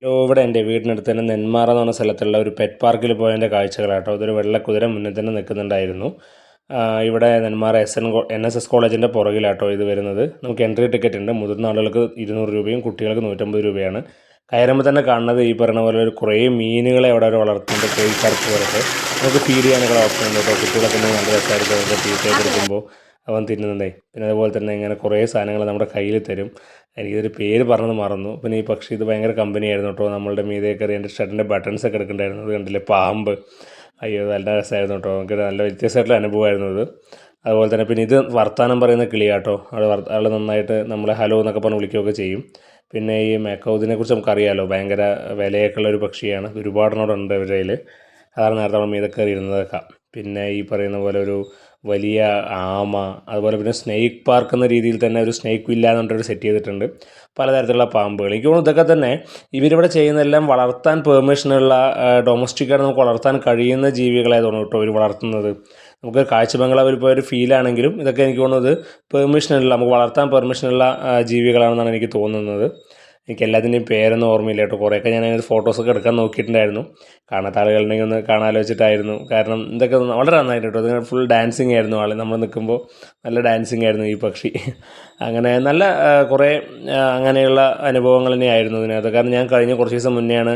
ഇവിടെ എൻ്റെ വീടിനടുത്ത് തന്നെ നെന്മാറ എന്ന് പറഞ്ഞ സ്ഥലത്തുള്ള ഒരു പെറ്റ് പാർക്കിൽ പോയതിൻ്റെ കാഴ്ചകളാട്ടോ. ഇതൊരു വെള്ളക്കുതിര മുന്നിൽ തന്നെ നിൽക്കുന്നുണ്ടായിരുന്നു. ഇവിടെ നെന്മാറ NSS കോളേജിൻ്റെ പുറകിലാട്ടോ ഇത് വരുന്നത്. നമുക്ക് എൻട്രി ടിക്കറ്റ് ഉണ്ട്. മുതിർന്ന ആളുകൾക്ക് 200 രൂപയും കുട്ടികൾക്ക് 150 രൂപയാണ്. കയറുമ്പോൾ തന്നെ കാണുന്നത് ഈ പറയുന്ന പോലെ ഒരു കുറേ മീനുകളെ അവിടെ വളർത്തുന്നുണ്ട്. കോഴിക്കാർക്ക് പോലത്തെ നമുക്ക് ഫീഡ് ചെയ്യാനൊക്കെ ഓപ്ഷൻ ഉണ്ട് കേട്ടോ. കുട്ടികളൊക്കെ നല്ല രസമായിരിക്കും അവർക്ക് തീറ്റയൊക്കെ കൊടുക്കുമ്പോൾ അവൻ തിന്നുന്നതേ. പിന്നെ അതുപോലെ തന്നെ ഇങ്ങനെ കുറേ സാധനങ്ങൾ നമ്മുടെ കയ്യിൽ തരും. എനിക്കിതൊരു പേര് പറഞ്ഞത് മറന്നു. പിന്നെ ഈ പക്ഷി ഇത് ഭയങ്കര കമ്പനിയായിരുന്നു കേട്ടോ. നമ്മളുടെ മീതെ കയറി എൻ്റെ ഷർട്ടിൻ്റെ ബട്ടൺസ് ഒക്കെ എടുക്കണ്ടായിരുന്നു. അത് കണ്ടില്ലേ, പാമ്പ്. അയ്യോ, നല്ല രസമായിരുന്നു കേട്ടോ. നമുക്ക് നല്ല വ്യത്യസ്തമായിട്ടുള്ള അനുഭവമായിരുന്നു ഇത്. അതുപോലെ തന്നെ പിന്നെ ഇത് വർത്താനം പറയുന്ന കിളിയാട്ടോ. ആൾ നന്നായിട്ട് നമ്മളെ ഹലോ എന്നൊക്കെ പറഞ്ഞ് വിളിക്കുകയൊക്കെ ചെയ്യും. പിന്നെ ഈ മേക്കൗതിനെ കുറിച്ച് നമുക്കറിയാമല്ലോ, ഭയങ്കര വിലയൊക്കെ ഉള്ള ഒരു പക്ഷിയാണ്. ഒരുപാടിനോടുണ്ട് ഇവരുടെ കയ്യിൽ. അതാണ് നേരത്തെ നമ്മൾ മീതെ കയറി ഇരുന്നതൊക്കെ. പിന്നെ ഈ പറയുന്ന പോലെ ഒരു വലിയ ആമ, അതുപോലെ പിന്നെ സ്നേക്ക് പാർക്ക് എന്ന രീതിയിൽ തന്നെ ഒരു സ്നേക്ക് വില്ല എന്ന് പറഞ്ഞിട്ട് സെറ്റ് ചെയ്തിട്ടുണ്ട്. പലതരത്തിലുള്ള പാമ്പുകൾ. എനിക്ക് തോന്നുന്നു ഇതൊക്കെ തന്നെ ഇവരിവിടെ ചെയ്യുന്നതെല്ലാം വളർത്താൻ പെർമിഷനുള്ള ഡൊമസ്റ്റിക്കായിട്ട് നമുക്ക് വളർത്താൻ കഴിയുന്ന ജീവികളെ തോന്നുന്നു കേട്ടോ ഇവർ വളർത്തുന്നത്. നമുക്ക് കാഴ്ച ബംഗ്ലാവിൽ പോയ ഒരു ഫീലാണെങ്കിലും ഇതൊക്കെ എനിക്ക് തോന്നുന്നത് പെർമിഷനുള്ള, നമുക്ക് വളർത്താൻ പെർമിഷനുള്ള ജീവികളാണെന്നാണ് എനിക്ക് തോന്നുന്നത്. എനിക്ക് എല്ലാത്തിൻ്റെയും പേരൊന്നും ഓർമ്മയില്ല കേട്ടോ. കുറേയൊക്കെ ഞാൻ അതിന് ഫോട്ടോസൊക്കെ എടുക്കാൻ നോക്കിയിട്ടുണ്ടായിരുന്നു. കാണാത്ത ആളുകളുണ്ടെങ്കിൽ ഒന്ന് കാണാമല്ലോ വെച്ചിട്ടായിരുന്നു. കാരണം ഇതൊക്കെ വളരെ നന്നായിട്ട് കേട്ടോ. ഇത് ഫുൾ ഡാൻസിങ് ആയിരുന്നു ആൾ. നമ്മൾ നിൽക്കുമ്പോൾ നല്ല ഡാൻസിങ് ആയിരുന്നു ഈ പക്ഷി. അങ്ങനെ നല്ല കുറേ അങ്ങനെയുള്ള അനുഭവങ്ങൾ തന്നെയായിരുന്നു ഇതിനകത്ത്. കാരണം ഞാൻ കഴിഞ്ഞ കുറച്ച് ദിവസം മുന്നെയാണ്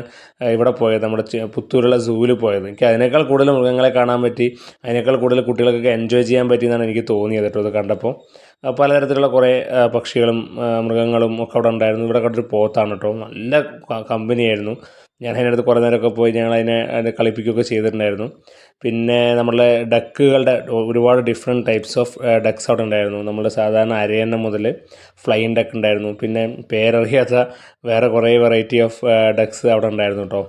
ഇവിടെ പോയത്, നമ്മുടെ പുത്തൂരുള്ള സൂവിൽ പോയത്. എനിക്ക് അതിനേക്കാൾ കൂടുതൽ മൃഗങ്ങളെ കാണാൻ പറ്റി, അതിനേക്കാൾ കൂടുതൽ കുട്ടികൾക്കൊക്കെ എൻജോയ് ചെയ്യാൻ പറ്റിയെന്നാണ് എനിക്ക് തോന്നിയത് കേട്ടോ ഇത് കണ്ടപ്പോൾ. പലതരത്തിലുള്ള കുറേ പക്ഷികളും മൃഗങ്ങളും ഒക്കെ അവിടെ ഉണ്ടായിരുന്നു. ഇവിടെ കണ്ടൊരു പോത്താണ് കേട്ടോ. നല്ല കമ്പനിയായിരുന്നു. ഞാൻ അതിനടുത്ത് കുറേ നേരമൊക്കെ പോയി അതിനെ കളിപ്പിക്കുകയൊക്കെ ചെയ്തിട്ടുണ്ടായിരുന്നു. പിന്നെ നമ്മളുടെ ഡക്കുകളുടെ ഒരുപാട് ഡിഫറെൻറ്റ് ടൈപ്സ് ഓഫ് ഡക്സ് അവിടെ ഉണ്ടായിരുന്നു. നമ്മൾ സാധാരണ അരയന്നം മുതൽ ഫ്ലൈയിങ് ഡക്ക് ഉണ്ടായിരുന്നു. പിന്നെ പേരറിയാത്ത വേറെ കുറേ വെറൈറ്റി ഓഫ് ഡക്സ് അവിടെ ഉണ്ടായിരുന്നു കേട്ടോ.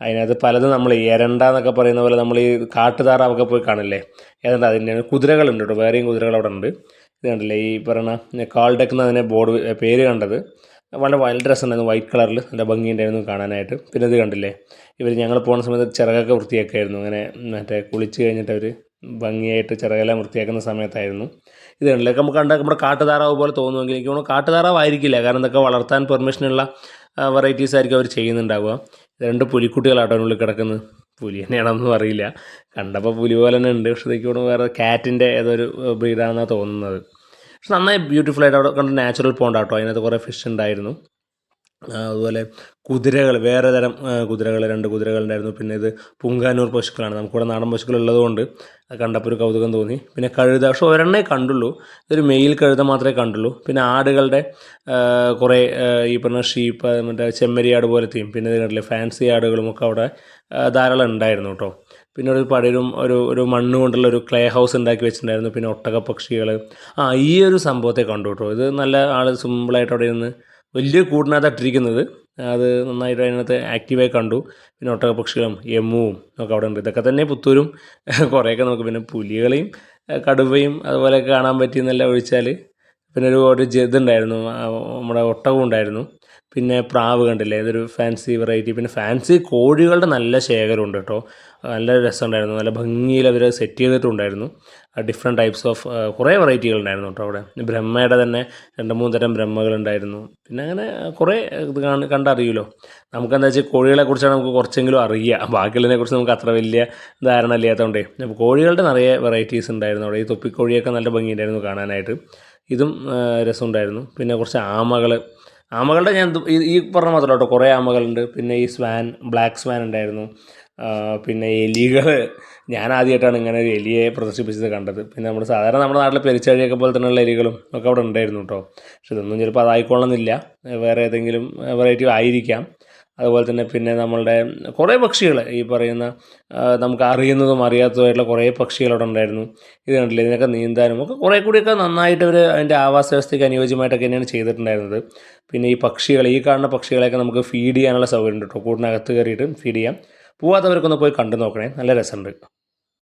അതിനകത്ത് പലതും നമ്മൾ എരണ്ട എന്നൊക്കെ പറയുന്ന പോലെ നമ്മൾ ഈ കാട്ടുതാറാവൊക്കെ പോയി കാണില്ലേ, ഏതാണ്ട് അതിൻ്റെ കുതിരകളുണ്ട് കേട്ടോ. വേറെയും കുതിരകൾ അവിടെ ഉണ്ട്. ഇത് കണ്ടില്ലേ, ഈ പറയുന്ന കാൾ ഡക്ക് എന്നതിനെ ബോർഡ് പേര് കണ്ടത്. വളരെ വൈൽഡ് ഡ്രസ് ഉണ്ടായിരുന്നു, വൈറ്റ് കളറിൽ നല്ല ഭംഗിയുണ്ടായിരുന്നു കാണാനായിട്ട്. പിന്നെ ഇത് കണ്ടില്ലേ, ഞങ്ങൾ പോകുന്ന സമയത്ത് ചിറകൊക്കെ വൃത്തിയാക്കായിരുന്നു. അങ്ങനെ മറ്റേ കുളിച്ച് കഴിഞ്ഞിട്ട് അവർ ഭംഗിയായിട്ട് ചിറകെല്ലാം വൃത്തിയാക്കുന്ന സമയത്തായിരുന്നു. ഇത് കണ്ടില്ലേ, നമുക്ക് കണ്ടാൽ നമ്മുടെ കാട്ടുതാറാവ് പോലെ തോന്നുമെങ്കിൽ എനിക്ക് തോന്നുന്നു കാട്ടുതാറാവായിരിക്കില്ല. കാരണം ഇതൊക്കെ വളർത്താൻ പെർമിഷനുള്ള വെറൈറ്റീസ് ആയിരിക്കും അവർ ചെയ്യുന്നുണ്ടാവുക. 2 പുലിക്കുട്ടികളാട്ടോ അതിനുള്ളിൽ കിടക്കുന്നത്. പുലി തന്നെയാണെന്നൊന്നും അറിയില്ല. കണ്ടപ്പോൾ പുലി പോലെ തന്നെ ഉണ്ട്. പക്ഷേ ഇതൊക്കെ വേറെ കാറ്റിൻ്റെ ഏതൊരു ബ്രീഡാണെന്നാണ് തോന്നുന്നത്. പക്ഷെ നന്നായി ബ്യൂട്ടിഫുള്ളായിട്ട് അവിടെ കണ്ട് നാച്ചുറൽ പോണ്ടാട്ടോ. അതിനകത്ത് കുറേ ഫിഷ് ഉണ്ടായിരുന്നു. അതുപോലെ കുതിരകൾ, വേറെ തരം കുതിരകൾ, 2 കുതിരകളുണ്ടായിരുന്നു. പിന്നെ ഇത് പുങ്കാനൂർ പശുക്കളാണ്. നമുക്കിവിടെ നാടൻ പശുക്കളുള്ളതുകൊണ്ട് അത് കണ്ടപ്പോൾ ഒരു കൗതുകം തോന്നി. പിന്നെ കഴുത, പക്ഷെ ഒരെണ്ണേ കണ്ടുള്ളൂ. ഇതൊരു മെയിൽ കഴുത മാത്രമേ കണ്ടുള്ളൂ. പിന്നെ ആടുകളുടെ കുറേ ഈ പറഞ്ഞ ഷീപ്പ്, മറ്റേ ചെമ്മരിയാട് പോലത്തെയും പിന്നെ ഇത് കണ്ടില്ലേ ഫാൻസി ആടുകളുമൊക്കെ അവിടെ ധാരാളം ഉണ്ടായിരുന്നു കേട്ടോ. പിന്നെ ഒരു പടരും ഒരു മണ്ണ് കൊണ്ടുള്ള ഒരു ക്ലേ ഹൗസ് ഉണ്ടാക്കി വെച്ചിട്ടുണ്ടായിരുന്നു. പിന്നെ ഒട്ടക പക്ഷികൾ, ഈ ഒരു സംഭവത്തെ കണ്ടു കേട്ടോ. ഇത് നല്ല ആൾ സിമ്പിളായിട്ട് അവിടെ ഇരുന്ന് വലിയ കൂടിനകത്ത് ഇട്ടിരിക്കുന്നത്. അത് നന്നായിട്ട് അതിനകത്ത് ആക്റ്റീവായി കണ്ടു. പിന്നെ ഒട്ടക പക്ഷികളും എമ്മുവും ഒക്കെ അവിടെ ഉണ്ട്. ഇതൊക്കെ തന്നെ പുത്തൂരും കുറേയൊക്കെ നമുക്ക്. പിന്നെ പുലികളെയും കടുവയും അതുപോലെയൊക്കെ കാണാൻ പറ്റിയെന്നല്ല ഒഴിച്ചാൽ. പിന്നെ ഒരു ഇതുണ്ടായിരുന്നു, നമ്മുടെ ഒട്ടകവും ഉണ്ടായിരുന്നു. പിന്നെ പ്രാവ് കണ്ടില്ലേ, ഇതൊരു ഫാൻസി വെറൈറ്റി. പിന്നെ ഫാൻസി കോഴികളുടെ നല്ല ശേഖരമുണ്ട് കേട്ടോ. നല്ല രസമുണ്ടായിരുന്നു. നല്ല ഭംഗിയിൽ അവർ സെറ്റ് ചെയ്തിട്ടുണ്ടായിരുന്നു. ഡിഫറെൻറ്റ് ടൈപ്സ് ഓഫ് കുറേ വെറൈറ്റികളുണ്ടായിരുന്നു കേട്ടോ അവിടെ. ബ്രഹ്മയുടെ തന്നെ 2-3 തരം ബ്രഹ്മകളുണ്ടായിരുന്നു. പിന്നെ അങ്ങനെ കുറേ ഇത് കണ്ടറിയുമല്ലോ. നമുക്കെന്താ വെച്ചാൽ കോഴികളെ കുറിച്ചാണ് നമുക്ക് കുറച്ചെങ്കിലും അറിയുക. ബാക്കിയുള്ളതിനെ കുറിച്ച് നമുക്ക് അത്ര വലിയ ധാരണ ഇല്ലാത്തതുകൊണ്ടേ. അപ്പോൾ കോഴികളുടെ നിറയെ വെറൈറ്റീസ് ഉണ്ടായിരുന്നു അവിടെ. ഈ തൊപ്പിക്കോഴിയൊക്കെ നല്ല ഭംഗിയുണ്ടായിരുന്നു കാണാനായിട്ട്. ഇതും രസമുണ്ടായിരുന്നു. പിന്നെ കുറച്ച് ആമകളുടെ ഞാൻ ഈ പറഞ്ഞ മാത്രമല്ല കേട്ടോ, കുറേ ആമകളുണ്ട്. പിന്നെ ഈ ബ്ലാക്ക് സ്വാൻ ഉണ്ടായിരുന്നു. പിന്നെ എലികൾ, ഞാൻ ആദ്യമായിട്ടാണ് ഇങ്ങനെ ഒരു എലിയെ പ്രദർശിപ്പിച്ചത് കണ്ടത്. പിന്നെ സാധാരണ നമ്മുടെ നാട്ടിലെ പെരിച്ചാഴിയൊക്കെ പോലെ തന്നെയുള്ള എലികളും ഒക്കെ അവിടെ ഉണ്ടായിരുന്നു കേട്ടോ. പക്ഷെ ഇതൊന്നും ചിലപ്പോൾ അതായിക്കൊള്ളണമെന്നില്ല, വേറെ ഏതെങ്കിലും വെറൈറ്റി ആയിരിക്കാം. അതുപോലെ തന്നെ പിന്നെ നമ്മളുടെ കുറേ പക്ഷികൾ, ഈ പറയുന്ന നമുക്ക് അറിയുന്നതും അറിയാത്തതുമായിട്ടുള്ള കുറേ പക്ഷികൾ അവിടെ ഉണ്ടായിരുന്നു. ഇത് കണ്ടില്ലേ, ഇതിനൊക്കെ നീന്താനും ഒക്കെ കുറേ കൂടിയൊക്കെ നന്നായിട്ട് അവർ അതിൻ്റെ ആവാസ വ്യവസ്ഥയ്ക്ക് അനുയോജ്യമായിട്ടൊക്കെ തന്നെയാണ് ചെയ്തിട്ടുണ്ടായിരുന്നത്. പിന്നെ ഈ കാണുന്ന പക്ഷികളെയൊക്കെ നമുക്ക് ഫീഡ് ചെയ്യാനുള്ള സൗകര്യം ഉണ്ട് കേട്ടോ. കൂടിനകത്ത് കയറിയിട്ട് ഫീഡ് ചെയ്യാം. പോവാത്തവർക്കൊന്ന് പോയി കണ്ടു നോക്കണേ, നല്ല രസമുണ്ട്.